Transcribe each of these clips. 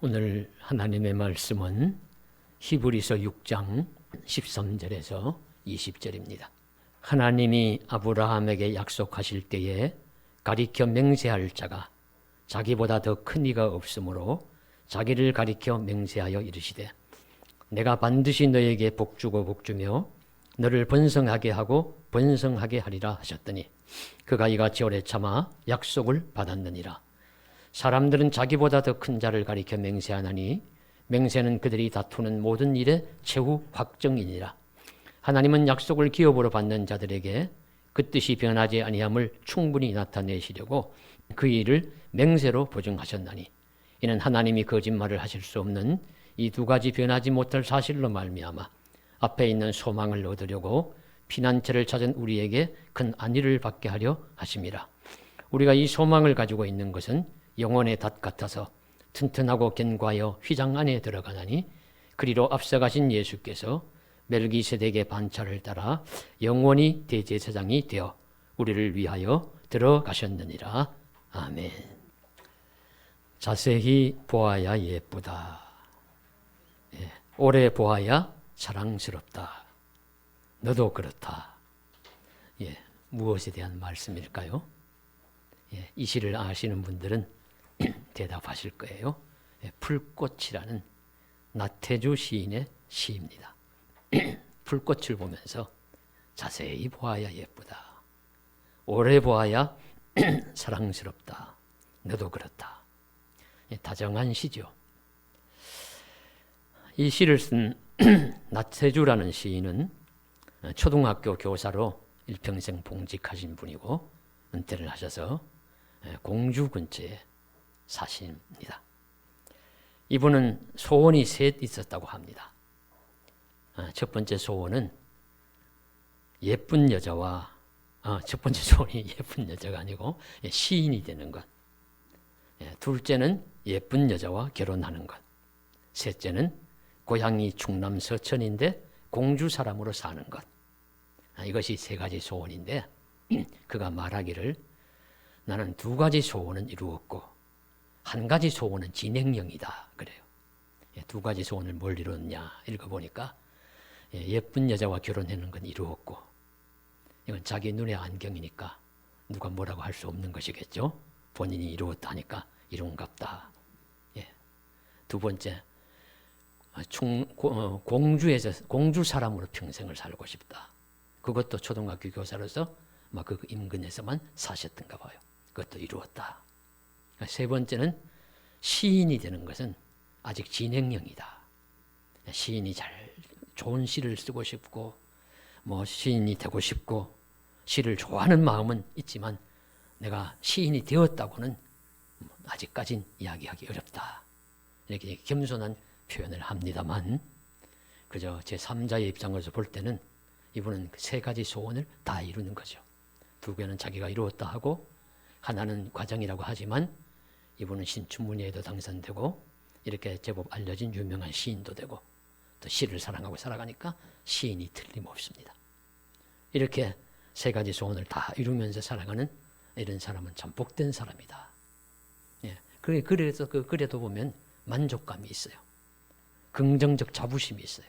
오늘 하나님의 말씀은 히브리서 6장 13절에서 20절입니다. 하나님이 아브라함에게 약속하실 때에 가리켜 맹세할 자가 자기보다 더 큰 이가 없으므로 자기를 가리켜 맹세하여 이르시되 내가 반드시 너에게 복주고 복주며 너를 번성하게 하고 번성하게 하리라 하셨더니 그가 이같이 오래 참아 약속을 받았느니라. 사람들은 자기보다 더 큰 자를 가리켜 맹세하나니 맹세는 그들이 다투는 모든 일의 최후 확정이니라. 하나님은 약속을 기업으로 받는 자들에게 그 뜻이 변하지 아니함을 충분히 나타내시려고 그 일을 맹세로 보증하셨나니 이는 하나님이 거짓말을 하실 수 없는 이 두 가지 변하지 못할 사실로 말미암아 앞에 있는 소망을 얻으려고 피난처를 찾은 우리에게 큰 안위를 받게 하려 하심이라. 우리가 이 소망을 가지고 있는 것은 영혼의 닷 같아서 튼튼하고 견고하여 휘장 안에 들어가나니 그리로 앞서가신 예수께서 멜기세덱의 반차를 따라 영원히 대제사장이 되어 우리를 위하여 들어가셨느니라. 아멘. 자세히 보아야 예쁘다. 오래 보아야 사랑스럽다. 너도 그렇다. 무엇에 대한 말씀일까요? 이 시를 아시는 분들은 대답하실 거예요. 풀꽃이라는 나태주 시인의 시입니다. 풀꽃을 보면서 자세히 보아야 예쁘다. 오래 보아야 사랑스럽다. 너도 그렇다. 다정한 시죠. 이 시를 쓴 나태주라는 시인은 초등학교 교사로 일평생 봉직하신 분이고 은퇴를 하셔서 공주 근처에 사십니다. 이분은 소원이 셋 있었다고 합니다. 첫 번째 소원은 예쁜 여자와 첫 번째 소원이 예쁜 여자가 아니고 시인이 되는 것. 둘째는 예쁜 여자와 결혼하는 것. 셋째는 고향이 충남 서천인데 공주 사람으로 사는 것. 이것이 세 가지 소원인데 그가 말하기를 나는 두 가지 소원은 이루었고 한 가지 소원은 진행형이다 그래요. 두 가지 소원을 뭘 이루었냐 읽어보니까 예쁜 여자와 결혼하는 건 이루었고 이건 자기 눈의 안경이니까 누가 뭐라고 할 수 없는 것이겠죠. 본인이 이루었다니까 이룬갑다. 두 번째 공주 사람으로 평생을 살고 싶다. 그것도 초등학교 교사로서 그 인근에서만 사셨던가 봐요. 그것도 이루었다. 세 번째는 시인이 되는 것은 아직 진행형이다. 시인이 좋은 시를 쓰고 싶고 시인이 되고 싶고 시를 좋아하는 마음은 있지만 내가 시인이 되었다고는 아직까진 이야기하기 어렵다. 이렇게 겸손한 표현을 합니다만 그저 제3자의 입장에서 볼 때는 이분은 세 가지 소원을 다 이루는 거죠. 두 개는 자기가 이루었다 하고 하나는 과정이라고 하지만 이분은 신춘문예에도 당선되고 이렇게 제법 알려진 유명한 시인도 되고 또 시를 사랑하고 살아가니까 시인이 틀림없습니다. 이렇게 세 가지 소원을 다 이루면서 살아가는 이런 사람은 참 복된 사람이다. 그래서 그래도 보면 만족감이 있어요. 긍정적 자부심이 있어요.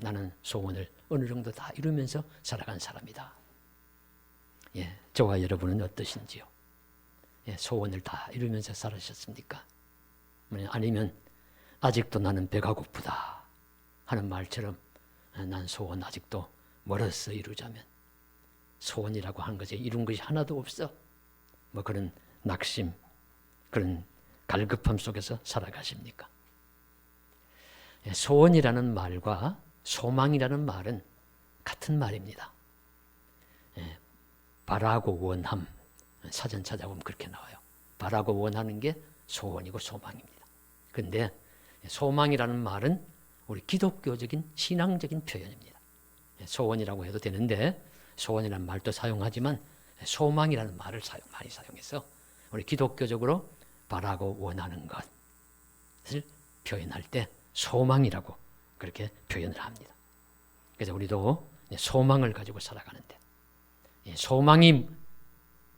나는 소원을 어느 정도 다 이루면서 살아간 사람이다. 저와 여러분은 어떠신지요? 소원을 다 이루면서 살아셨습니까? 아니면 아직도 나는 배가 고프다 하는 말처럼 난 소원 아직도 멀었어 이루자면 소원이라고 하는 것이 이룬 것이 하나도 없어 그런 낙심 그런 갈급함 속에서 살아가십니까? 소원이라는 말과 소망이라는 말은 같은 말입니다. 바라고 원함 사전 찾아보면 그렇게 나와요. 바라고 원하는 게 소원이고 소망입니다. 그런데 소망이라는 말은 우리 기독교적인 신앙적인 표현입니다. 소원이라고 해도 되는데 소원이라는 말도 사용하지만 소망이라는 말을 많이 사용해서 우리 기독교적으로 바라고 원하는 것을 표현할 때 소망이라고 그렇게 표현을 합니다. 그래서 우리도 소망을 가지고 살아가는데 소망이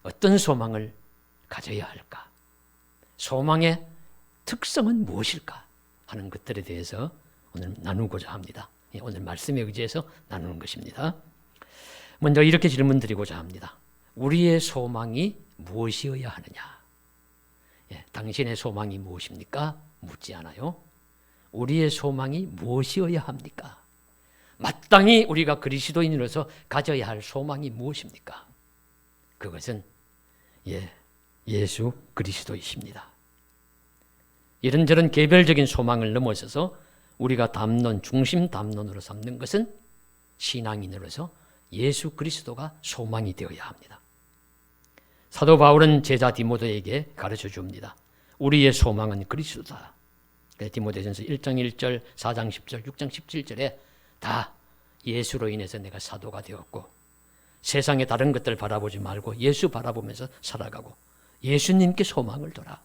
어떤 소망을 가져야 할까? 소망의 특성은 무엇일까 하는 것들에 대해서 오늘 나누고자 합니다. 오늘 말씀에 의지해서 나누는 것입니다. 먼저 이렇게 질문 드리고자 합니다. 우리의 소망이 무엇이어야 하느냐? 당신의 소망이 무엇입니까? 묻지 않아요. 우리의 소망이 무엇이어야 합니까? 마땅히 우리가 그리스도인으로서 가져야 할 소망이 무엇입니까? 그것은 예수 그리스도이십니다. 이런저런 개별적인 소망을 넘어서서 우리가 중심 담론으로 삼는 것은 신앙인으로서 예수 그리스도가 소망이 되어야 합니다. 사도 바울은 제자 디모데에게 가르쳐 줍니다. 우리의 소망은 그리스도다. 디모데전서 1장 1절, 4장 10절, 6장 17절에 다 예수로 인해서 내가 사도가 되었고 세상의 다른 것들 바라보지 말고 예수 바라보면서 살아가고 예수님께 소망을 둬라.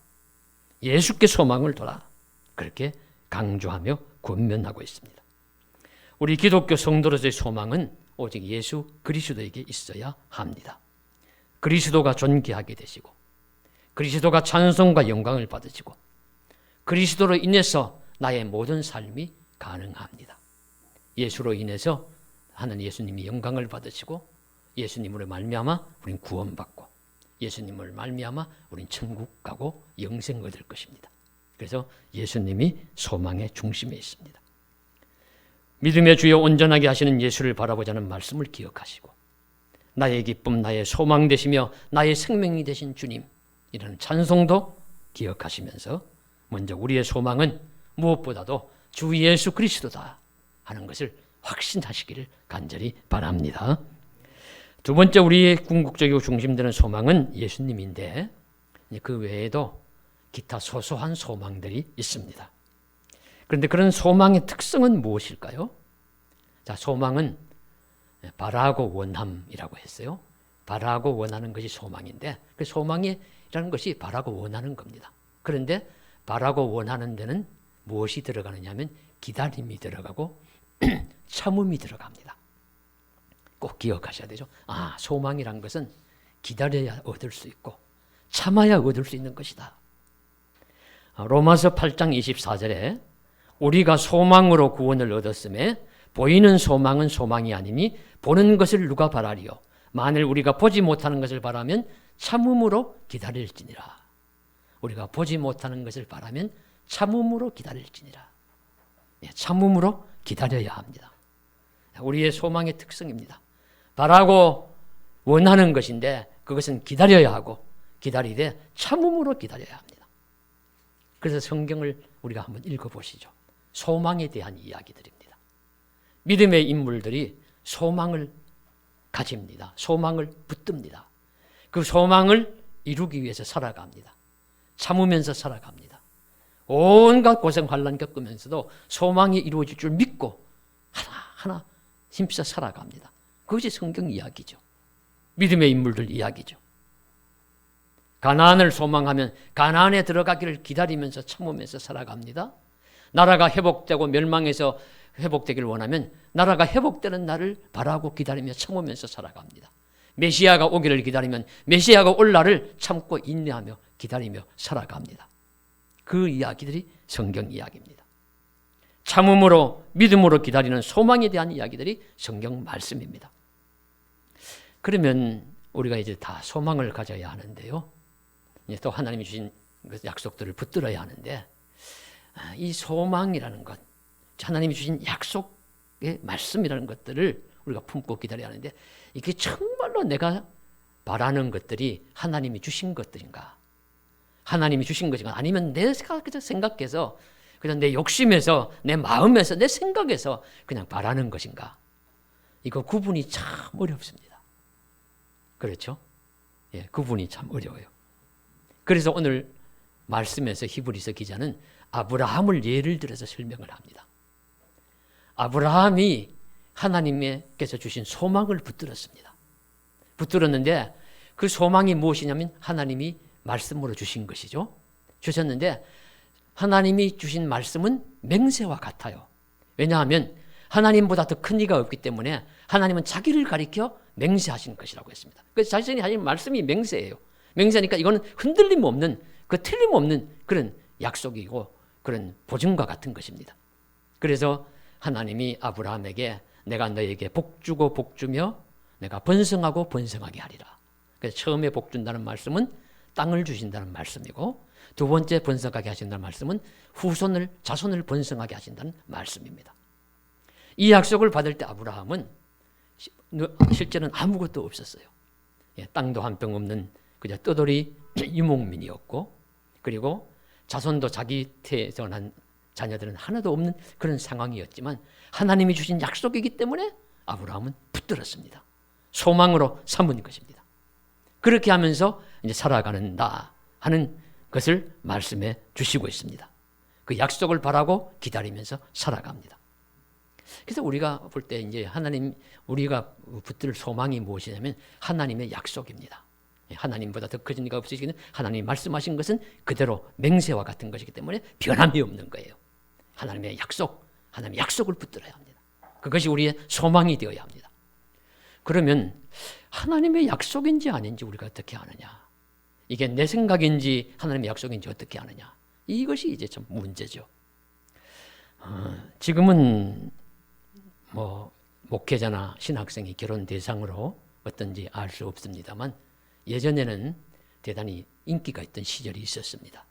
예수께 소망을 둬라. 그렇게 강조하며 권면하고 있습니다. 우리 기독교 성도로서의 소망은 오직 예수 그리스도에게 있어야 합니다. 그리스도가 존귀하게 되시고 그리스도가 찬송과 영광을 받으시고 그리스도로 인해서 나의 모든 삶이 가능합니다. 예수로 인해서 하는 예수님이 영광을 받으시고 예수님으로 말미암아 우린 구원받고 예수님을 말미암아 우린 천국 가고 영생 얻을 것입니다. 그래서 예수님이 소망의 중심에 있습니다. 믿음의 주여 온전하게 하시는 예수를 바라보자는 말씀을 기억하시고 나의 기쁨, 나의 소망 되시며 나의 생명이 되신 주님 이라는 찬송도 기억하시면서 먼저 우리의 소망은 무엇보다도 주 예수 그리스도다 하는 것을 확신하시기를 간절히 바랍니다. 두 번째 우리의 궁극적이고 중심되는 소망은 예수님인데 그 외에도 기타 소소한 소망들이 있습니다. 그런데 그런 소망의 특성은 무엇일까요? 자, 소망은 바라고 원함이라고 했어요. 바라고 원하는 것이 소망인데 그 소망이라는 것이 바라고 원하는 겁니다. 그런데 바라고 원하는 데는 무엇이 들어가느냐 하면 기다림이 들어가고 참음이 들어갑니다. 꼭 기억하셔야 되죠. 소망이란 것은 기다려야 얻을 수 있고 참아야 얻을 수 있는 것이다. 로마서 8장 24절에 우리가 소망으로 구원을 얻었음에 보이는 소망은 소망이 아니니 보는 것을 누가 바라리요. 만일 우리가 보지 못하는 것을 바라면 참음으로 기다릴지니라. 우리가 보지 못하는 것을 바라면 참음으로 기다릴지니라. 참음으로 기다려야 합니다. 우리의 소망의 특성입니다. 바라고 원하는 것인데 그것은 기다려야 하고 기다리되 참음으로 기다려야 합니다. 그래서 성경을 우리가 한번 읽어보시죠. 소망에 대한 이야기들입니다. 믿음의 인물들이 소망을 가집니다. 소망을 붙듭니다. 그 소망을 이루기 위해서 살아갑니다. 참으면서 살아갑니다. 온갖 고생 환난 겪으면서도 소망이 이루어질 줄 믿고 하나하나 힘써 살아갑니다. 그것이 성경 이야기죠. 믿음의 인물들 이야기죠. 가나안을 소망하면 가나안에 들어가기를 기다리면서 참으면서 살아갑니다. 나라가 회복되고 멸망해서 회복되기를 원하면 나라가 회복되는 날을 바라고 기다리며 참으면서 살아갑니다. 메시아가 오기를 기다리면 메시아가 올 날을 참고 인내하며 기다리며 살아갑니다. 그 이야기들이 성경 이야기입니다. 참음으로 믿음으로 기다리는 소망에 대한 이야기들이 성경 말씀입니다. 그러면 우리가 이제 다 소망을 가져야 하는데요. 또 하나님이 주신 약속들을 붙들어야 하는데 이 소망이라는 것, 하나님이 주신 약속의 말씀이라는 것들을 우리가 품고 기다려야 하는데 이게 정말로 내가 바라는 것들이 하나님이 주신 것들인가? 하나님이 주신 것인가? 아니면 내 생각해서 그냥 내 욕심에서 내 마음에서 내 생각에서 그냥 바라는 것인가? 이거 구분이 참 어렵습니다. 그렇죠? 구분이 참 어려워요. 그래서 오늘 말씀에서 히브리서 기자는 아브라함을 예를 들어서 설명을 합니다. 아브라함이 하나님께서 주신 소망을 붙들었습니다. 붙들었는데 그 소망이 무엇이냐면 하나님이 말씀으로 주신 것이죠. 주셨는데 하나님이 주신 말씀은 맹세와 같아요. 왜냐하면 하나님보다 더 큰 이가 없기 때문에 하나님은 자기를 가리켜 맹세하신 것이라고 했습니다. 그래서 자신이 하신 말씀이 맹세예요. 맹세니까 이거는 흔들림 없는, 그 틀림없는 그런 약속이고 그런 보증과 같은 것입니다. 그래서 하나님이 아브라함에게 내가 너에게 복주고 복주며 내가 번성하고 번성하게 하리라. 그래서 처음에 복준다는 말씀은 땅을 주신다는 말씀이고, 두 번째 번성하게 하신다는 말씀은 후손을, 자손을 번성하게 하신다는 말씀입니다. 이 약속을 받을 때 아브라함은 실제는 아무것도 없었어요. 땅도 한 평 없는 그저 떠돌이 유목민이었고, 그리고 자손도 자기 태어난 자녀들은 하나도 없는 그런 상황이었지만 하나님이 주신 약속이기 때문에 아브라함은 붙들었습니다. 소망으로 삼은 것입니다. 그렇게 하면서 이제 살아가는다 하는 것을 말씀해 주시고 있습니다. 그 약속을 바라고 기다리면서 살아갑니다. 그래서 우리가 볼 때 이제 하나님, 우리가 붙들 소망이 무엇이냐면 하나님의 약속입니다. 하나님보다 더 커진 이가 없으시기는 하나님이 말씀하신 것은 그대로 맹세와 같은 것이기 때문에 변함이 없는 거예요. 하나님의 약속, 하나님의 약속을 붙들어야 합니다. 그것이 우리의 소망이 되어야 합니다. 그러면 하나님의 약속인지 아닌지 우리가 어떻게 아느냐? 이게 내 생각인지 하나님의 약속인지 어떻게 아느냐? 이것이 이제 좀 문제죠. 지금은 뭐 목회자나 신학생이 결혼 대상으로 어떤지 알 수 없습니다만 예전에는 대단히 인기가 있던 시절이 있었습니다.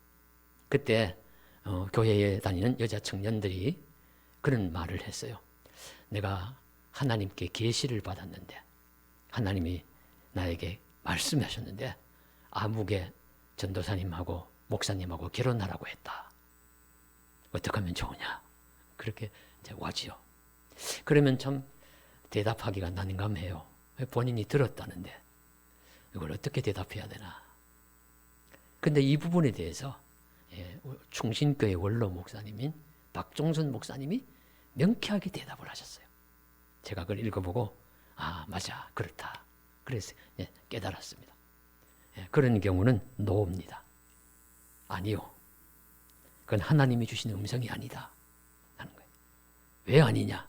그때 교회에 다니는 여자 청년들이 그런 말을 했어요. 내가 하나님께 계시를 받았는데 하나님이 나에게 말씀하셨는데 아무개 전도사님하고 목사님하고 결혼하라고 했다. 어떻게 하면 좋으냐? 그렇게 이제 와지요. 그러면 참 대답하기가 난감해요. 본인이 들었다는데 이걸 어떻게 대답해야 되나? 근데 이 부분에 대해서 충신교회 원로 목사님인 박종선 목사님이 명쾌하게 대답을 하셨어요. 제가 그걸 읽어보고 맞아, 그렇다. 그래서 깨달았습니다. 그런 경우는 노입니다. 아니요. 그건 하나님이 주신 음성이 아니다 하는 거예요. 왜 아니냐?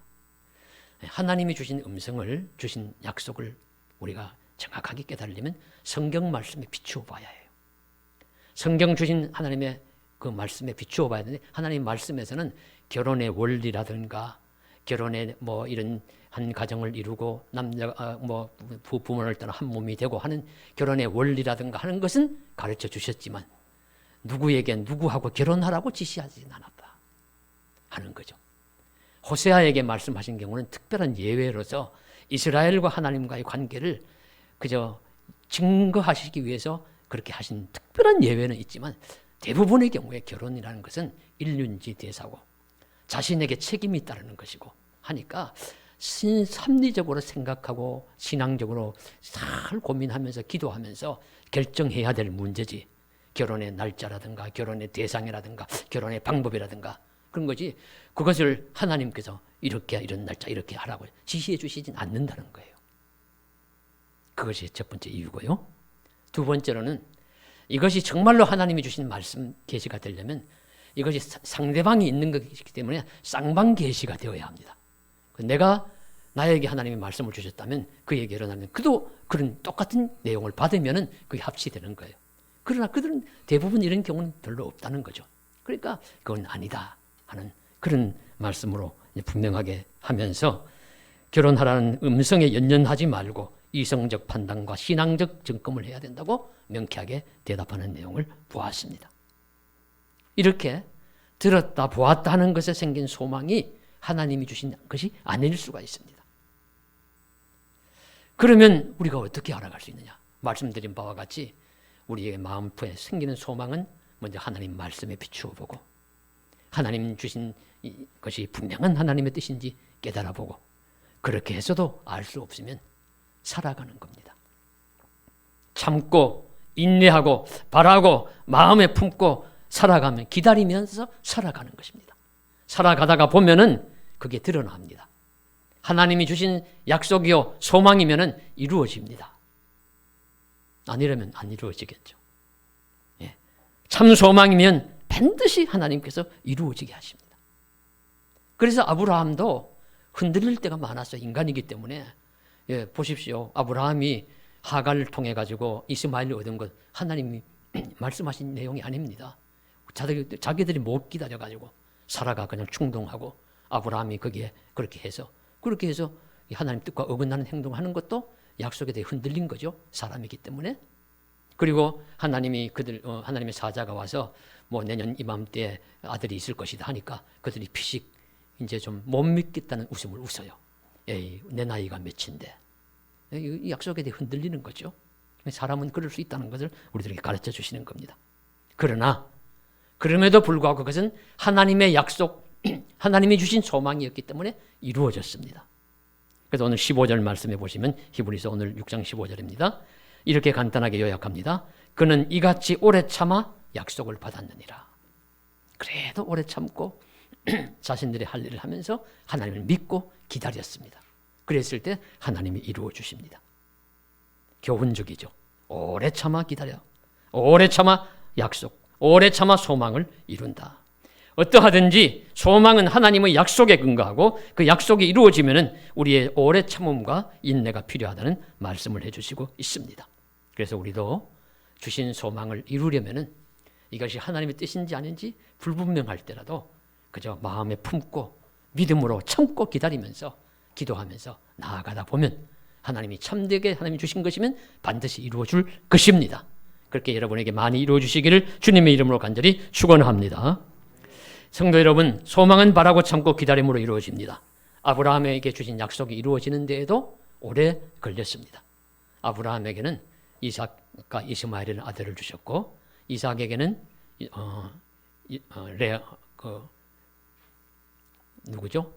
하나님이 주신 음성을, 주신 약속을 우리가 정확하게 깨달으려면 성경 말씀에 비추어 봐야 해요. 성경 주신 하나님의 그 말씀에 비추어 봐야 되는데 하나님 말씀에서는 결혼의 원리라든가 결혼의 뭐 이런 한 가정을 이루고 남자가 뭐 부모를 따라 한 몸이 되고 하는 결혼의 원리라든가 하는 것은 가르쳐 주셨지만 누구에게 누구하고 결혼하라고 지시하지 않았다 하는 거죠. 호세아에게 말씀하신 경우는 특별한 예외로서 이스라엘과 하나님과의 관계를 그저 증거하시기 위해서 그렇게 하신 특별한 예외는 있지만 대부분의 경우에 결혼이라는 것은 일륜지 대사고 자신에게 책임이 따르는 것이고 하니까 합리적으로 생각하고 신앙적으로 잘 고민하면서 기도하면서 결정해야 될 문제지 결혼의 날짜라든가 결혼의 대상이라든가 결혼의 방법이라든가 그런 거지 그것을 하나님께서 이렇게 이런 날짜 이렇게 하라고 지시해 주시진 않는다는 거예요. 그것이 첫 번째 이유고요. 두 번째로는 이것이 정말로 하나님이 주신 말씀 계시가 되려면 이것이 상대방이 있는 것이기 때문에 쌍방 계시가 되어야 합니다. 내가 나에게 하나님이 말씀을 주셨다면 그에게 일어나면 그도 그런 똑같은 내용을 받으면 그게 합치되는 거예요. 그러나 그들은 대부분 이런 경우는 별로 없다는 거죠. 그러니까 그건 아니다 하는 그런 말씀으로 분명하게 하면서 결혼하라는 음성에 연연하지 말고 이성적 판단과 신앙적 점검을 해야 된다고 명쾌하게 대답하는 내용을 보았습니다. 이렇게 들었다 보았다 하는 것에 생긴 소망이 하나님이 주신 것이 아닐 수가 있습니다. 그러면 우리가 어떻게 알아갈 수 있느냐? 말씀드린 바와 같이 우리의 마음에 생기는 소망은 먼저 하나님 말씀에 비추어 보고 하나님 주신 것이 분명한 하나님의 뜻인지 깨달아 보고 그렇게 해서도 알 수 없으면 살아가는 겁니다. 참고 인내하고 바라고 마음에 품고 살아가면 기다리면서 살아가는 것입니다. 살아가다가 보면은 그게 드러납니다. 하나님이 주신 약속이요 소망이면은 이루어집니다. 아니라면 안 이루어지겠죠. 참 소망이면 반드시 하나님께서 이루어지게 하십니다. 그래서 아브라함도 흔들릴 때가 많았어요. 인간이기 때문에. 보십시오. 아브라함이 하갈을 통해 가지고 이스마엘을 얻은 것 하나님이 말씀하신 내용이 아닙니다. 자기들이 못 기다려가지고 사라가 그냥 충동하고 아브라함이 거기에 그렇게 해서 이 하나님 뜻과 어긋나는 행동하는 것도 약속에 대해 흔들린 거죠. 사람이기 때문에. 그리고 하나님이 하나님의 사자가 와서 뭐 내년 이맘때 아들이 있을 것이다 하니까 그들이 피식 이제 좀 못 믿겠다는 웃음을 웃어요. 에이, 내 나이가 몇인데. 이 약속에 대해 흔들리는 거죠. 사람은 그럴 수 있다는 것을 우리들에게 가르쳐 주시는 겁니다. 그러나 그럼에도 불구하고 그것은 하나님의 약속, 하나님이 주신 소망이었기 때문에 이루어졌습니다. 그래서 오늘 15절 말씀해 보시면 히브리서 오늘 6장 15절입니다. 이렇게 간단하게 요약합니다. 그는 이같이 오래 참아 약속을 받았느니라. 그래도 오래 참고 자신들의 할 일을 하면서 하나님을 믿고 기다렸습니다. 그랬을 때 하나님이 이루어 주십니다. 교훈적이죠. 오래 참아 기다려. 오래 참아 약속. 오래 참아 소망을 이룬다. 어떠하든지 소망은 하나님의 약속에 근거하고 그 약속이 이루어지면은 우리의 오래 참음과 인내가 필요하다는 말씀을 해주시고 있습니다. 그래서 우리도 주신 소망을 이루려면은 이것이 하나님의 뜻인지 아닌지 불분명할 때라도 그저 마음에 품고 믿음으로 참고 기다리면서 기도하면서 나아가다 보면 하나님이 참되게 하나님이 주신 것이면 반드시 이루어 줄 것입니다. 그렇게 여러분에게 많이 이루어 주시기를 주님의 이름으로 간절히 축원합니다. 성도 여러분, 소망은 바라고 참고 기다림으로 이루어집니다. 아브라함에게 주신 약속이 이루어지는 데에도 오래 걸렸습니다. 아브라함에게는 이삭과 이스마엘이라는 아들을 주셨고 이삭에게는 누구죠?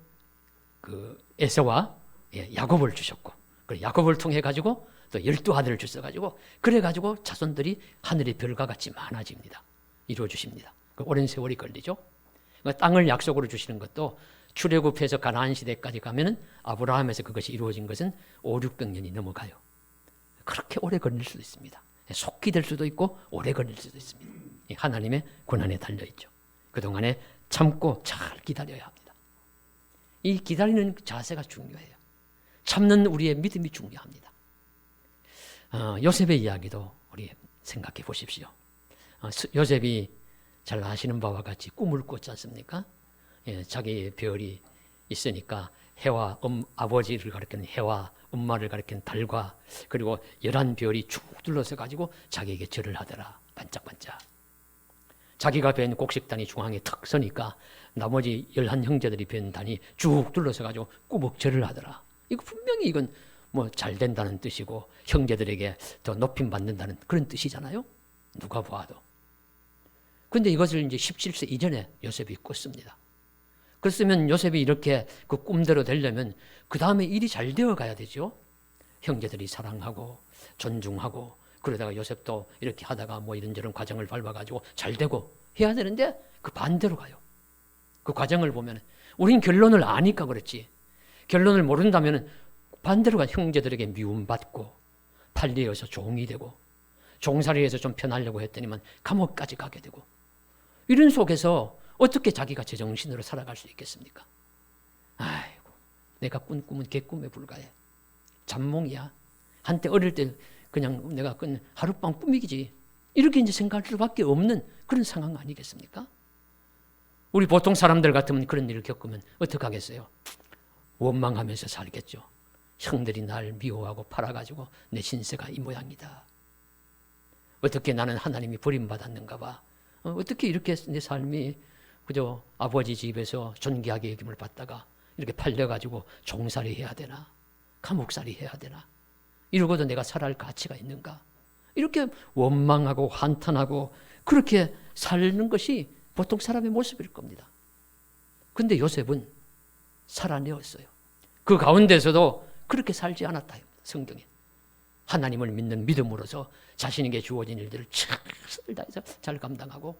에서와 야곱을 주셨고 그 야곱을 통해 가지고 또 12아들을 주셔가지고 그래가지고 자손들이 하늘의 별과 같이 많아집니다. 이루어 주십니다. 그 오랜 세월이 걸리죠. 땅을 약속으로 주시는 것도 출애굽해서 가나안 시대까지 가면은 아브라함에서 그것이 이루어진 것은 500~600년이 넘어가요. 그렇게 오래 걸릴 수도 있습니다. 속히 될 수도 있고 오래 걸릴 수도 있습니다. 하나님의 권한에 달려 있죠. 그동안에 참고 잘 기다려야 합니다. 이 기다리는 자세가 중요해요. 참는 우리의 믿음이 중요합니다. 요셉의 이야기도 우리 생각해 보십시오. 요셉이 잘 아시는 바와 같이 꿈을 꿨지 않습니까? 자기의 별이 있으니까 해와 아버지를 가리키는 해와 엄마를 가리키는 달과 그리고 11별이 쭉 둘러서 가지고 자기에게 절을 하더라. 반짝반짝. 자기가 뵌 곡식단이 중앙에 턱 서니까 나머지 11형제들이 뵌 단이 쭉 둘러서 가지고 꾸벅 절을 하더라. 이거 분명히 이건 뭐 잘 된다는 뜻이고 형제들에게 더 높임 받는다는 그런 뜻이잖아요. 누가 봐도. 그런데 이것을 이제 17세 이전에 요셉이 꿨습니다. 그랬으면 요셉이 이렇게 그 꿈대로 되려면 그 다음에 일이 잘 되어 가야 되죠. 형제들이 사랑하고 존중하고 그러다가 요셉도 이렇게 하다가 뭐 이런저런 과정을 밟아가지고 잘 되고 해야 되는데 그 반대로 가요. 그 과정을 보면 우린 결론을 아니까 그렇지. 결론을 모른다면 반대로 가 형제들에게 미움받고 팔리어서 종이 되고 종살이에서 좀 편하려고 했더니만 감옥까지 가게 되고 이런 속에서 어떻게 자기가 제정신으로 살아갈 수 있겠습니까? 아이고, 내가 꾼 꿈은 개꿈에 불과해. 잠몽이야. 한때 어릴 때 그냥 내가 꾼 하룻밤 꿈이지. 이렇게 이제 생각할 수밖에 없는 그런 상황 아니겠습니까? 우리 보통 사람들 같으면 그런 일을 겪으면 어떡하겠어요? 원망하면서 살겠죠. 형들이 날 미워하고 팔아가지고 내 신세가 이 모양이다. 어떻게 나는 하나님이 버림받았는가 봐. 어떻게 이렇게 내 삶이 그저 아버지 집에서 존귀하게 여김을 받다가 이렇게 팔려가지고 종살이 해야 되나? 감옥살이 해야 되나? 이러고도 내가 살아갈 가치가 있는가? 이렇게 원망하고 한탄하고 그렇게 사는 것이 보통 사람의 모습일 겁니다. 근데 요셉은 살아내었어요. 그 가운데서도 그렇게 살지 않았다. 성경에. 하나님을 믿는 믿음으로서 자신에게 주어진 일들을 최선을 다해서 잘 감당하고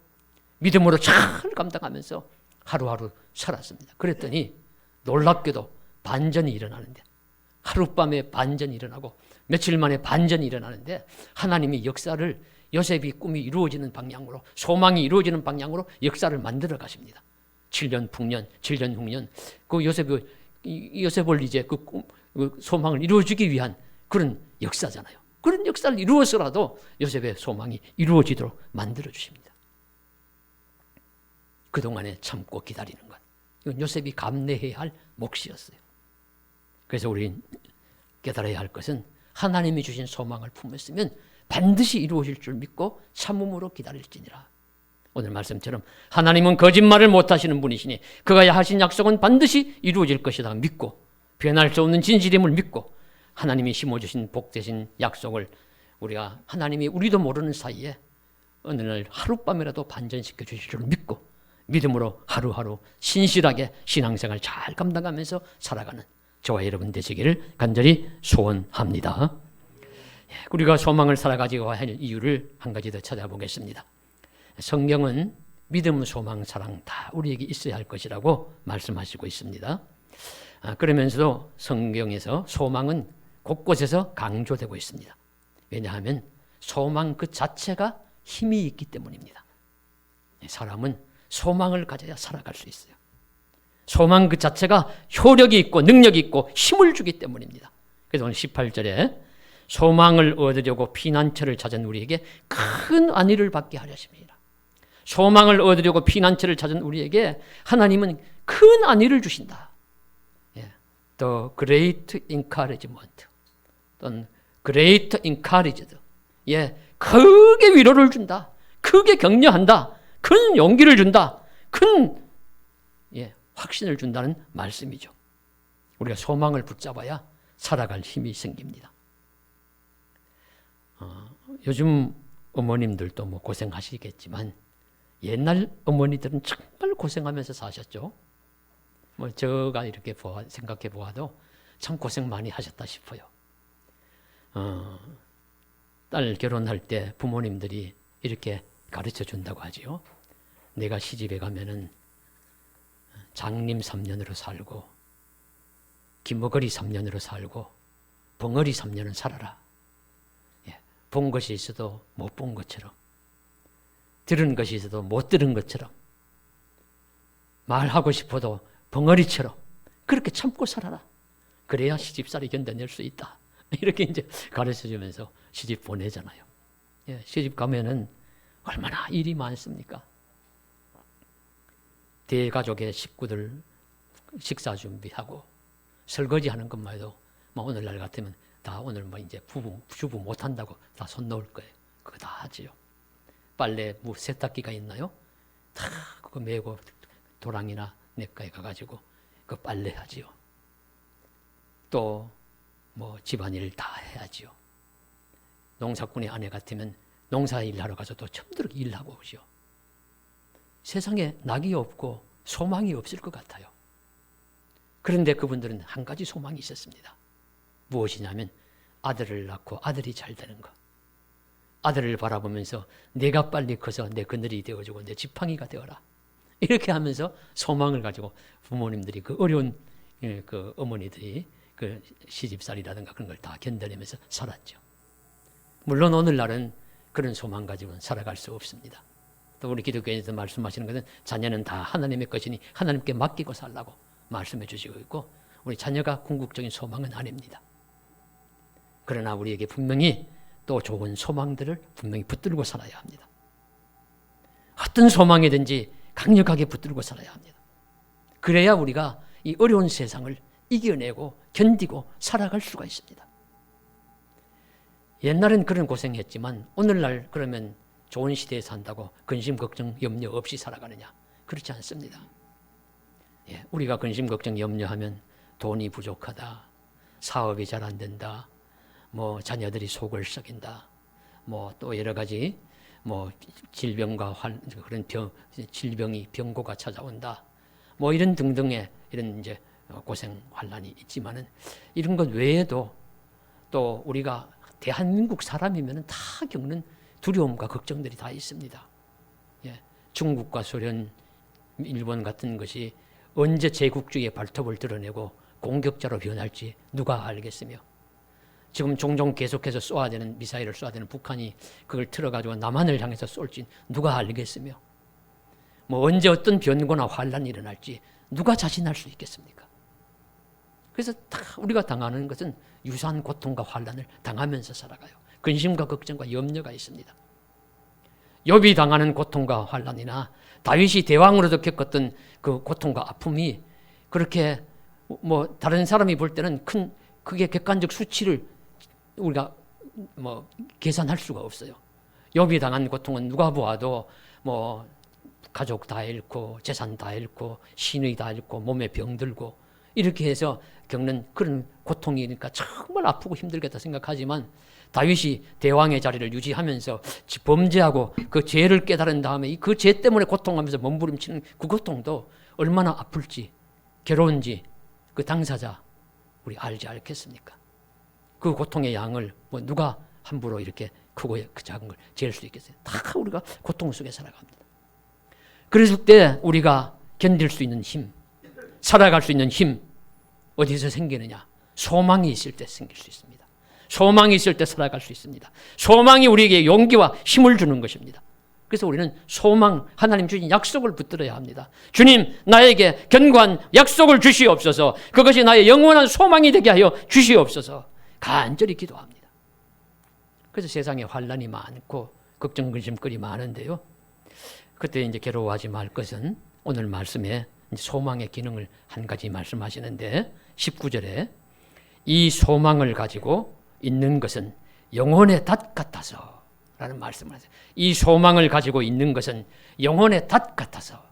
믿음으로 잘 감당하면서 하루하루 살았습니다. 그랬더니 놀랍게도 반전이 일어나는데 하룻밤에 반전이 일어나고 며칠 만에 반전이 일어나는데 하나님이 역사를 요셉이 꿈이 이루어지는 방향으로 소망이 이루어지는 방향으로 역사를 만들어 가십니다. 7년 풍년, 7년 흉년 그 요셉을 이제 그 소망을 이루어주기 위한 그런 역사잖아요. 그런 역사를 이루어서라도 요셉의 소망이 이루어지도록 만들어 주십니다. 그동안에 참고 기다리는 것. 이건 요셉이 감내해야 할 몫이었어요. 그래서 우리 깨달아야 할 것은 하나님이 주신 소망을 품었으면 반드시 이루어질 줄 믿고 참음으로 기다릴지니라. 오늘 말씀처럼 하나님은 거짓말을 못하시는 분이시니 그가 하신 약속은 반드시 이루어질 것이다 믿고 변할 수 없는 진실임을 믿고 하나님이 심어주신 복되신 약속을 우리가 하나님이 우리도 모르는 사이에 어느 날 하룻밤이라도 반전시켜 주실 줄 믿고 믿음으로 하루하루 신실하게 신앙생활 잘 감당하면서 살아가는 저와 여러분 되시기를 간절히 소원합니다. 우리가 소망을 살아가지고 할 이유를 한 가지 더 찾아보겠습니다. 성경은 믿음, 소망, 사랑 다 우리에게 있어야 할 것이라고 말씀하시고 있습니다. 그러면서도 성경에서 소망은 곳곳에서 강조되고 있습니다. 왜냐하면 소망 그 자체가 힘이 있기 때문입니다. 사람은 소망을 가져야 살아갈 수 있어요. 소망 그 자체가 효력이 있고 능력이 있고 힘을 주기 때문입니다. 그래서 오늘 18절에 소망을 얻으려고 피난처를 찾은 우리에게 큰 안위를 받게 하려 하십니다. 소망을 얻으려고 피난처를 찾은 우리에게 하나님은 큰 안위를 주신다. The great encouragement 또는 great encouraged. 크게 위로를 준다. 크게 격려한다. 큰 용기를 준다. 큰 확신을 준다는 말씀이죠. 우리가 소망을 붙잡아야 살아갈 힘이 생깁니다. 요즘 어머님들도 뭐 고생하시겠지만 옛날 어머니들은 정말 고생하면서 사셨죠. 뭐 제가 이렇게 생각해 보아도 참 고생 많이 하셨다 싶어요. 딸 결혼할 때 부모님들이 이렇게 가르쳐 준다고 하지요. 내가 시집에 가면은 장님 3년으로 살고 김어거리 3년으로 살고 벙어리 3년은 살아라. 본 것이 있어도 못 본 것처럼 들은 것이 있어도 못 들은 것처럼 말하고 싶어도 벙어리처럼 그렇게 참고 살아라. 그래야 시집살이 견뎌낼 수 있다. 이렇게 이제 가르쳐 주면서 시집 보내잖아요. 시집 가면은 얼마나 일이 많습니까? 대가족의 식구들 식사 준비하고 설거지하는 것만 해도 뭐 오늘날 같으면 다 오늘 뭐 이제 주부 못 한다고 다 손 놓을 거예요. 그거 다 하지요. 빨래 뭐 세탁기가 있나요? 다 그거 메고 도랑이나 냇가에 가가지고 그 빨래 하지요. 또 뭐 집안일 다 해야지요. 농사꾼의 아내 같으면 농사 일하러 가서 또 처음부터 일하고 오죠. 세상에 낙이 없고 소망이 없을 것 같아요. 그런데 그분들은 한 가지 소망이 있었습니다. 무엇이냐면 아들을 낳고 아들이 잘 되는 것. 아들을 바라보면서 내가 빨리 커서 내 그늘이 되어주고 내 지팡이가 되어라. 이렇게 하면서 소망을 가지고 부모님들이 그 어려운 그 어머니들이 그 시집살이라든가 그런 걸 다 견뎌내면서 살았죠. 물론 오늘날은 그런 소망 가지고는 살아갈 수 없습니다. 또 우리 기독교에서 말씀하시는 것은 자녀는 다 하나님의 것이니 하나님께 맡기고 살라고 말씀해 주시고 있고 우리 자녀가 궁극적인 소망은 아닙니다. 그러나 우리에게 분명히 또 좋은 소망들을 분명히 붙들고 살아야 합니다. 어떤 소망이든지 강력하게 붙들고 살아야 합니다. 그래야 우리가 이 어려운 세상을 이겨내고 견디고 살아갈 수가 있습니다. 옛날엔 그런 고생했지만 오늘날 그러면 좋은 시대에 산다고 근심, 걱정, 염려 없이 살아가느냐? 그렇지 않습니다. 우리가 근심, 걱정, 염려하면 돈이 부족하다, 사업이 잘 안 된다, 뭐 자녀들이 속을 썩인다, 뭐 또 여러 가지 뭐 질병과 그런 질병이 병고가 찾아온다, 뭐 이런 등등의 이런 이제 고생 환란이 있지만은 이런 것 외에도 또 우리가 대한민국 사람이면은 다 겪는 두려움과 걱정들이 다 있습니다. 중국과 소련, 일본 같은 것이 언제 제국주의의 발톱을 드러내고 공격자로 변할지 누가 알겠으며 지금 종종 계속해서 쏘아야 되는 미사일을 쏘아야 되는 북한이 그걸 틀어가지고 남한을 향해서 쏠지 누가 알겠으며 뭐 언제 어떤 변고나 환란이 일어날지 누가 자신할 수 있겠습니까? 그래서 다 우리가 당하는 것은 유사한 고통과 환란을 당하면서 살아가요. 근심과 걱정과 염려가 있습니다. 욥이 당하는 고통과 환란이나 다윗이 대왕으로도 겪었던 그 고통과 아픔이 그렇게 뭐 다른 사람이 볼 때는 그게 객관적 수치를 우리가 뭐 계산할 수가 없어요. 욥이 당한 고통은 누가 보아도 뭐 가족 다 잃고 재산 다 잃고 신의 다 잃고 몸에 병들고 이렇게 해서 겪는 그런 고통이니까 정말 아프고 힘들겠다 생각하지만 다윗이 대왕의 자리를 유지하면서 범죄하고 그 죄를 깨달은 다음에 그 죄 때문에 고통하면서 몸부림치는 그 고통도 얼마나 아플지 괴로운지 그 당사자 우리 알지 않겠습니까? 그 고통의 양을 뭐 누가 함부로 이렇게 크고 그 작은 걸 잴 수 있겠어요? 다 우리가 고통 속에 살아갑니다. 그랬을 때 우리가 견딜 수 있는 힘, 살아갈 수 있는 힘 어디서 생기느냐? 소망이 있을 때 생길 수 있습니다. 소망이 있을 때 살아갈 수 있습니다. 소망이 우리에게 용기와 힘을 주는 것입니다. 그래서 우리는 소망, 하나님 주신 약속을 붙들어야 합니다. 주님, 나에게 견고한 약속을 주시옵소서. 그것이 나의 영원한 소망이 되게 하여 주시옵소서. 간절히 기도합니다. 그래서 세상에 환난이 많고 걱정, 근심거리 많은데요. 그때 이제 괴로워하지 말 것은 오늘 말씀에 소망의 기능을 한 가지 말씀하시는데 19절에 이 소망을 가지고 있는 것은 영혼의 닷 같아서 라는 말씀을 하세요. 이 소망을 가지고 있는 것은 영혼의 닷 같아서.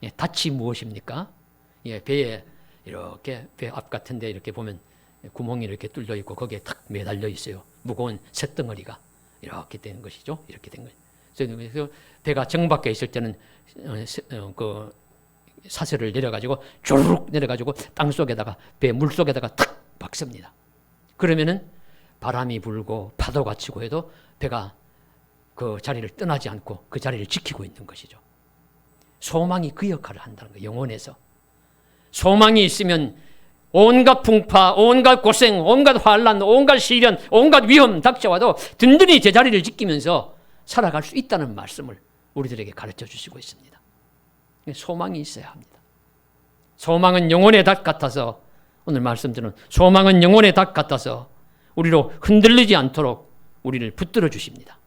예, 닷이 무엇입니까? 예, 배에 이렇게 배 앞 같은 데 이렇게 보면 구멍이 이렇게 뚫려 있고 거기에 탁 매달려 있어요. 무거운 쇳덩어리가 이렇게 된 것이죠. 이렇게 된 거예요. 그래서 배가 정박해 있을 때는 그 사슬을 내려가지고 조르륵 내려가지고 땅 속에다가 배 물 속에다가 탁 박습니다. 그러면은 바람이 불고 파도가 치고 해도 배가 그 자리를 떠나지 않고 그 자리를 지키고 있는 것이죠. 소망이 그 역할을 한다는 거예요. 영혼에서. 소망이 있으면 온갖 풍파, 온갖 고생, 온갖 환난, 온갖 시련, 온갖 위험 닥쳐와도 든든히 제자리를 지키면서 살아갈 수 있다는 말씀을 우리들에게 가르쳐 주시고 있습니다. 소망이 있어야 합니다. 소망은 영혼의 닷 같아서 오늘 말씀드린 소망은 영혼의 닷 같아서 우리로 흔들리지 않도록 우리를 붙들어 주십니다.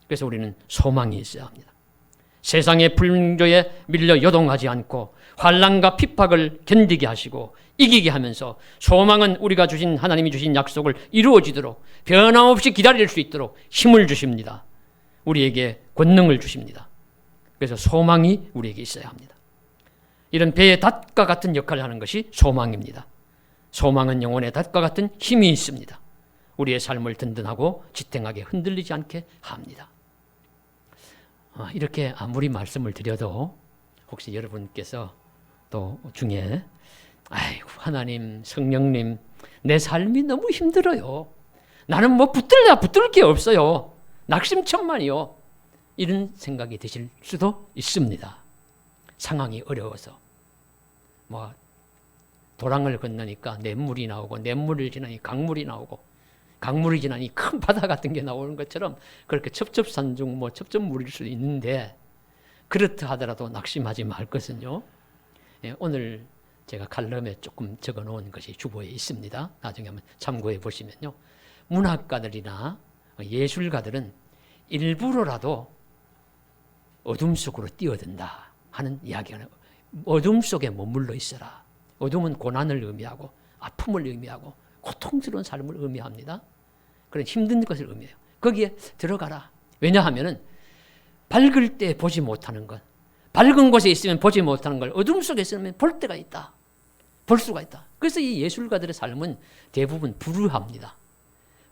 그래서 우리는 소망이 있어야 합니다. 세상의 불조에 밀려 요동하지 않고 환난과 핍박을 견디게 하시고 이기게 하면서 소망은 우리가 주신 하나님이 주신 약속을 이루어지도록 변함없이 기다릴 수 있도록 힘을 주십니다. 우리에게 권능을 주십니다. 그래서 소망이 우리에게 있어야 합니다. 이런 배의 닷과 같은 역할을 하는 것이 소망입니다. 소망은 영혼의 닷과 같은 힘이 있습니다. 우리의 삶을 든든하고 지탱하게 흔들리지 않게 합니다. 이렇게 아무리 말씀을 드려도 혹시 여러분께서 또 중에 아이고 하나님, 성령님 내 삶이 너무 힘들어요. 나는 뭐 붙들 게 없어요. 낙심천만이요. 이런 생각이 드실 수도 있습니다. 상황이 어려워서 뭐 도랑을 건너니까 냇물이 나오고 냇물을 지나니 강물이 나오고 강물이 지나니 큰 바다 같은 게 나오는 것처럼 그렇게 첩첩산중 뭐 첩첩물일 수도 있는데 그렇다 하더라도 낙심하지 말 것은요. 오늘 제가 칼럼에 조금 적어놓은 것이 주보에 있습니다. 나중에 한번 참고해 보시면요. 문학가들이나 예술가들은 일부러라도 어둠 속으로 뛰어든다 하는 이야기가 어둠 속에 머물러 있어라. 어둠은 고난을 의미하고 아픔을 의미하고 고통스러운 삶을 의미합니다. 그런 힘든 것을 의미해요. 거기에 들어가라. 왜냐하면 밝을 때 보지 못하는 것, 밝은 곳에 있으면 보지 못하는 걸 어둠 속에 있으면 볼 때가 있다. 볼 수가 있다. 그래서 이 예술가들의 삶은 대부분 불우합니다.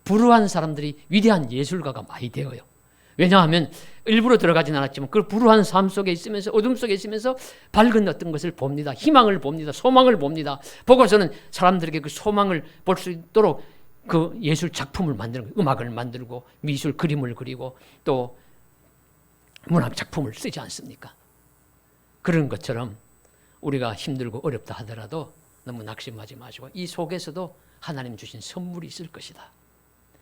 불우한 사람들이 위대한 예술가가 많이 되어요. 왜냐하면 일부러 들어가진 않았지만 그 불우한 삶 속에 있으면서 어둠 속에 있으면서 밝은 어떤 것을 봅니다. 희망을 봅니다. 소망을 봅니다. 보고서는 사람들에게 그 소망을 볼 수 있도록 그 예술 작품을 만드는 거예요. 음악을 만들고 미술 그림을 그리고 또 문학 작품을 쓰지 않습니까? 그런 것처럼 우리가 힘들고 어렵다 하더라도 너무 낙심하지 마시고 이 속에서도 하나님 주신 선물이 있을 것이다.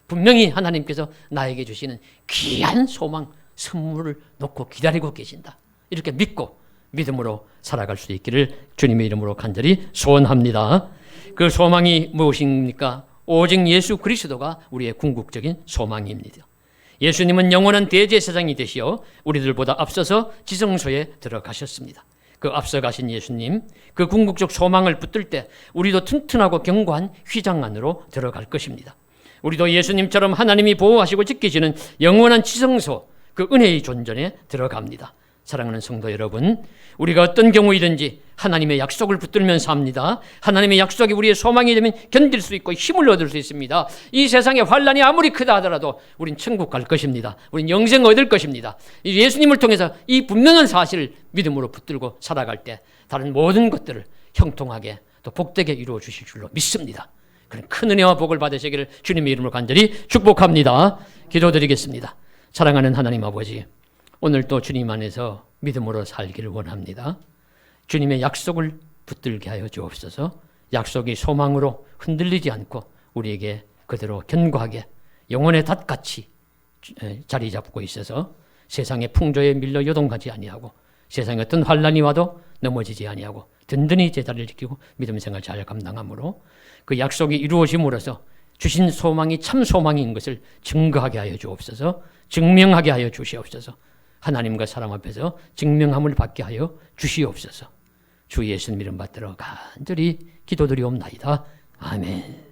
분명히 하나님께서 나에게 주시는 귀한 소망, 선물을 놓고 기다리고 계신다. 이렇게 믿고 믿음으로 살아갈 수 있기를 주님의 이름으로 간절히 소원합니다. 그 소망이 무엇입니까? 오직 예수 그리스도가 우리의 궁극적인 소망입니다. 예수님은 영원한 대제사장이 되시어 우리들보다 앞서서 지성소에 들어가셨습니다. 그 앞서가신 예수님, 그 궁극적 소망을 붙들 때 우리도 튼튼하고 견고한 휘장 안으로 들어갈 것입니다. 우리도 예수님처럼 하나님이 보호하시고 지키시는 영원한 지성소, 그 은혜의 존전에 들어갑니다. 사랑하는 성도 여러분, 우리가 어떤 경우이든지 하나님의 약속을 붙들면서 합니다. 하나님의 약속이 우리의 소망이 되면 견딜 수 있고 힘을 얻을 수 있습니다. 이 세상의 환란이 아무리 크다 하더라도 우린 천국 갈 것입니다. 우린 영생 얻을 것입니다. 예수님을 통해서 이 분명한 사실을 믿음으로 붙들고 살아갈 때 다른 모든 것들을 형통하게 또 복되게 이루어 주실 줄로 믿습니다. 그런 큰 은혜와 복을 받으시기를 주님의 이름으로 간절히 축복합니다. 기도드리겠습니다. 사랑하는 하나님 아버지, 오늘 또 주님 안에서 믿음으로 살기를 원합니다. 주님의 약속을 붙들게 하여 주옵소서. 약속이 소망으로 흔들리지 않고 우리에게 그대로 견고하게 영혼의 닷같이 자리 잡고 있어서 세상의 풍조에 밀려 요동하지 아니하고 세상에 어떤 환란이 와도 넘어지지 아니하고 든든히 제자리를 지키고 믿음 생활 잘 감당함으로 그 약속이 이루어짐으로써 주신 소망이 참 소망인 것을 증거하게 하여 주옵소서. 증명하게 하여 주시옵소서. 하나님과 사람 앞에서 증명함을 받게 하여 주시옵소서. 주 예수님 이름 받들어 간절히 기도드리옵나이다. 아멘.